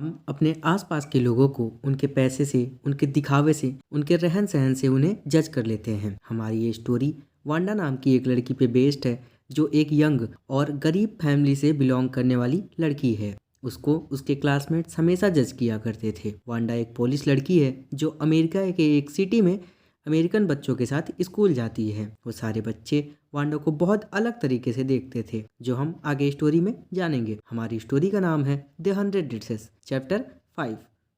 हम अपने आसपास के लोगों को उनके पैसे से, उनके दिखावे से, उनके रहन सहन से उन्हें जज कर लेते हैं। हमारी ये स्टोरी वांडा नाम की एक लड़की पे बेस्ड है, जो एक यंग और गरीब फैमिली से बिलोंग करने वाली लड़की है। उसको उसके क्लासमेट्स हमेशा जज किया करते थे। वांडा एक पोलिश लड़की है जो अमेरिका के एक सिटी में अमेरिकन बच्चों के साथ स्कूल जाती है। वो सारे बच्चे वांडा को बहुत अलग तरीके से देखते थे, जो हम आगे स्टोरी में जानेंगे। हमारी स्टोरी का नाम है द 100 डिशेस, चैप्टर 5।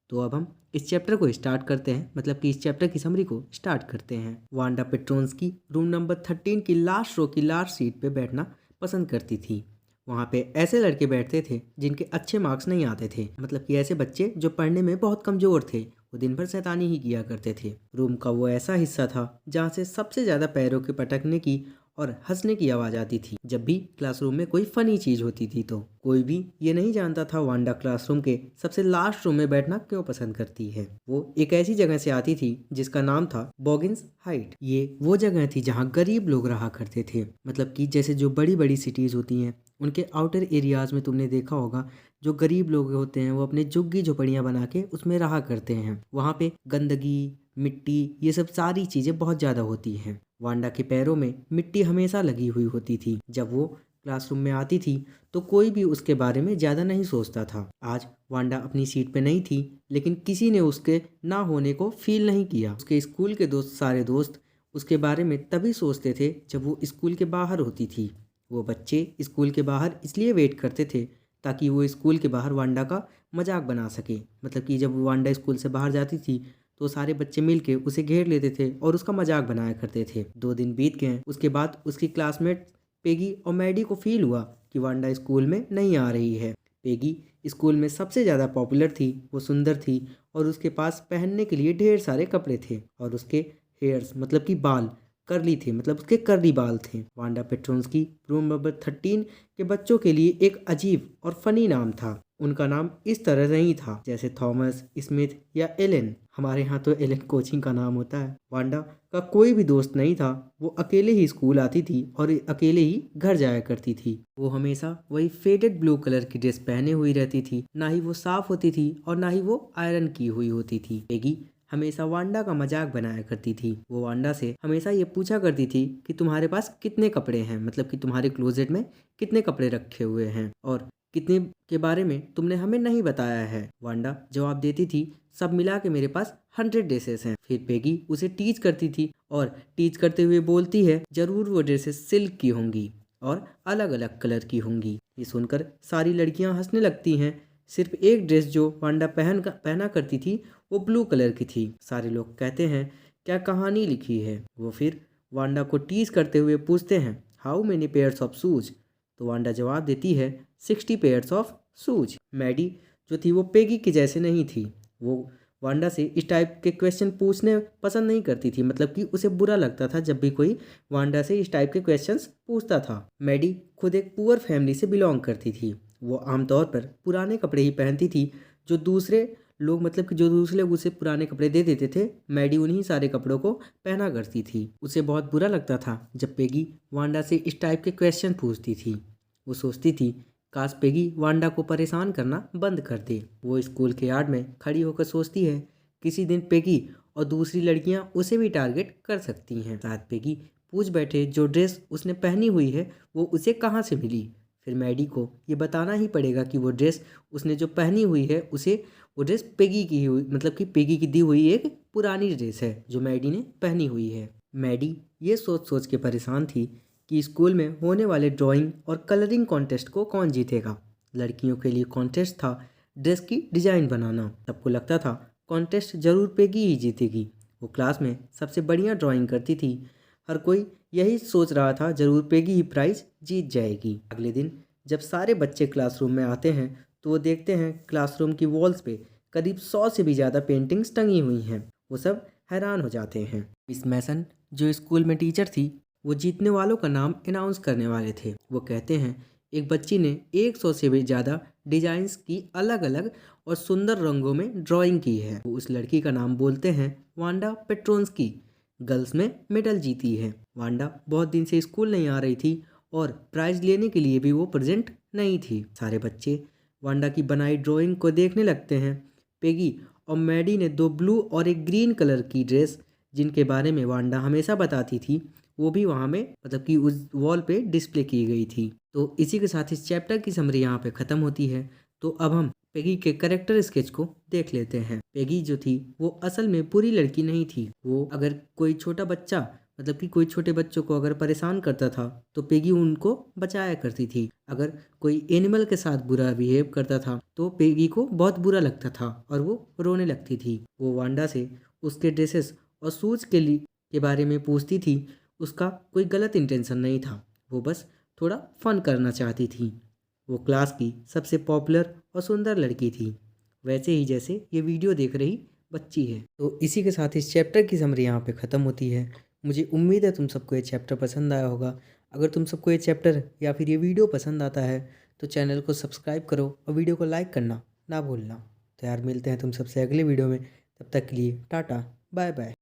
तो अब हम इस चैप्टर को स्टार्ट करते हैं, मतलब कि इस चैप्टर की समरी को स्टार्ट करते हैं। वांडा पेट्रोन्स्की रूम नंबर 13 की लास्ट रो की लास्ट सीट पे बैठना पसंद करती थी। वहाँ पे ऐसे लड़के बैठते थे जिनके अच्छे मार्क्स नहीं आते थे, मतलब कि ऐसे बच्चे जो पढ़ने में बहुत कमज़ोर थे। वो दिन भर शैतानी ही किया करते थे। रूम का वो ऐसा हिस्सा था जहाँ से सबसे ज़्यादा पैरों के पटकने की और हंसने की आवाज़ आती थी जब भी क्लासरूम में कोई फनी चीज़ होती थी। तो कोई भी ये नहीं जानता था वांडा क्लासरूम के सबसे लास्ट रूम में बैठना क्यों पसंद करती है। वो एक ऐसी जगह से आती थी जिसका नाम था बॉगिन्स हाइट। ये वो जगह थी जहाँ गरीब लोग रहा करते थे, मतलब कि जैसे जो बड़ी बड़ी सिटीज़ होती हैं उनके आउटर एरियाज़ में तुमने देखा होगा, जो गरीब लोग होते हैं वो अपने झुग्गी झोपड़ियाँ बना के उसमें रहा करते हैं। वहाँ पे गंदगी, मिट्टी, ये सब सारी चीज़ें बहुत ज़्यादा होती हैं। वांडा के पैरों में मिट्टी हमेशा लगी हुई होती थी। जब वो क्लासरूम में आती थी तो कोई भी उसके बारे में ज़्यादा नहीं सोचता था। आज वांडा अपनी सीट पे नहीं थी, लेकिन किसी ने उसके ना होने को फील नहीं किया। उसके स्कूल के सारे दोस्त उसके बारे में तभी सोचते थे जब वो स्कूल के बाहर होती थी। वो बच्चे स्कूल के बाहर इसलिए वेट करते थे ताकि वो स्कूल के बाहर वांडा का मजाक बना सके। मतलब कि जब वांडा स्कूल से बाहर जाती थी तो सारे बच्चे मिलके उसे घेर लेते थे और उसका मजाक बनाया करते थे। 2 दिन बीत गए। उसके बाद उसकी क्लासमेट पेगी और मैडी को फील हुआ कि वांडा स्कूल में नहीं आ रही है। पेगी स्कूल में सबसे ज़्यादा पॉपुलर थी, वो सुंदर थी और उसके पास पहनने के लिए ढेर सारे कपड़े थे और उसके हेयर्स, मतलब कि बाल करली थे, मतलब उसके कर्ली बाल थे। वांडा पेट्रोन्स्की रूम नंबर 13 के बच्चों के लिए एक अजीब और फनी नाम था। उनका नाम इस तरह नहीं था जैसे थॉमस, स्मिथ या एलन। हमारे यहाँ तो एलन कोचिंग का नाम होता है। वांडा का कोई भी दोस्त नहीं था। वो अकेले ही स्कूल आती थी और अकेले ही घर जाया करती थी। वो हमेशा वही फेडेड ब्लू कलर की ड्रेस पहने हुई रहती थी। ना ही वो साफ होती थी और ना ही वो आयरन की हुई होती थी। पेगी हमेशा वांडा का मजाक बनाया करती थी। वो वांडा से हमेशा ये पूछा करती थी कि तुम्हारे पास कितने कपड़े हैं, मतलब कि तुम्हारे क्लोजेट में कितने कपड़े रखे हुए हैं और कितने के बारे में तुमने हमें नहीं बताया है। वांडा जवाब देती थी, सब मिला के मेरे पास 100 ड्रेसेस हैं। फिर पेगी उसे टीच करती थी और टीच करते हुए बोलती है, जरूर वो ड्रेसेस सिल्क की होंगी और अलग अलग कलर की होंगी। ये सुनकर सारी लड़कियां हंसने लगती हैं। सिर्फ एक ड्रेस जो वांडा पहना करती थी वो ब्लू कलर की थी। सारे लोग कहते हैं क्या कहानी लिखी है। वो फिर वांडा को टीज करते हुए पूछते हैं, how many pairs of shoes. तो वांडा जवाब देती है, 60 पेयर्स ऑफ शूज। मैडी जो थी वो पेगी की जैसे नहीं थी। वो वांडा से इस टाइप के क्वेश्चन पूछने पसंद नहीं करती थी, मतलब कि उसे बुरा लगता था जब भी कोई वांडा से इस टाइप के क्वेश्चंस पूछता था। मैडी खुद एक पुअर फैमिली से बिलोंग करती थी। वो आमतौर पर पुराने कपड़े ही पहनती थी। जो दूसरे लोग, मतलब कि जो दूसरे लोग उसे पुराने कपड़े दे देते थे, मैडी उन्हीं सारे कपड़ों को पहना करती थी। उसे बहुत बुरा लगता था जब पेगी वांडा से इस टाइप के क्वेश्चन पूछती थी। वो सोचती थी काश पेगी वांडा को परेशान करना बंद कर दे। वो स्कूल के यार्ड में खड़ी होकर सोचती है किसी दिन पेगी और दूसरी लड़कियां उसे भी टारगेट कर सकती हैं। शायद पेगी पूछ बैठे जो ड्रेस उसने पहनी हुई है वो उसे कहाँ से मिली। फिर मैडी को ये बताना ही पड़ेगा कि वो ड्रेस उसने जो पहनी हुई है उसे वो ड्रेस पेगी की हुई, मतलब कि पेगी की दी हुई एक पुरानी ड्रेस है जो मैडी ने पहनी हुई है। मैडी ये सोच सोच के परेशान थी कि स्कूल में होने वाले ड्राइंग और कलरिंग कॉन्टेस्ट को कौन जीतेगा। लड़कियों के लिए कॉन्टेस्ट था ड्रेस की डिजाइन बनाना। सबको लगता था कॉन्टेस्ट जरूर पेगी ही जीतेगी। वो क्लास में सबसे बढ़िया ड्राइंग करती थी। हर कोई यही सोच रहा था जरूर पेगी ही प्राइज जीत जाएगी। अगले दिन जब सारे बच्चे क्लासरूम में आते हैं तो वो देखते हैं क्लासरूम की वॉल्स पे करीब 100 से भी ज़्यादा पेंटिंग्स टंगी हुई हैं। वो सब हैरान हो जाते हैं। मिस मैसन जो स्कूल में टीचर थी, वो जीतने वालों का नाम अनाउंस करने वाले थे। वो कहते हैं एक बच्ची ने 100 से भी ज़्यादा डिजाइन्स की अलग अलग और सुंदर रंगों में ड्राइंग की है। वो उस लड़की का नाम बोलते हैं वांडा पेट्रोन्स्की। गर्ल्स में मेडल जीती है। वांडा बहुत दिन से स्कूल नहीं आ रही थी और प्राइज लेने के लिए भी वो प्रेजेंट नहीं थी। सारे बच्चे वांडा की बनाई ड्राइंग को देखने लगते हैं। पेगी और मैडी ने दो ब्लू और एक ग्रीन कलर की ड्रेस, जिनके बारे में वांडा हमेशा बताती थी, वो भी वहाँ में मतलब कि उस वॉल पे डिस्प्ले की गई थी। तो इसी के साथ इस चैप्टर की समरी यहाँ पे ख़त्म होती है। तो अब हम पेगी के कैरेक्टर स्केच को देख लेते हैं। पेगी जो थी वो असल में बुरी लड़की नहीं थी। वो अगर कोई छोटा बच्चा मतलब कि कोई छोटे बच्चों को अगर परेशान करता था तो पेगी उनको बचाया करती थी। अगर कोई एनिमल के साथ बुरा बिहेव करता था तो पेगी को बहुत बुरा लगता था और वो रोने लगती थी। वो वांडा से उसके ड्रेसेस और शूज के बारे में पूछती थी। उसका कोई गलत इंटेंशन नहीं था, वो बस थोड़ा फन करना चाहती थी। वो क्लास की सबसे पॉपुलर और सुंदर लड़की थी, वैसे ही जैसे ये वीडियो देख रही बच्ची है। तो इसी के साथ इस चैप्टर की समरी यहाँ पे ख़त्म होती है। मुझे उम्मीद है तुम सबको ये चैप्टर पसंद आया होगा। अगर तुम सबको ये चैप्टर या फिर ये वीडियो पसंद आता है तो चैनल को सब्सक्राइब करो और वीडियो को लाइक करना ना भूलना। तो यार मिलते हैं तुम सबसे अगले वीडियो में, तब तक के लिए टाटा बाय बाय।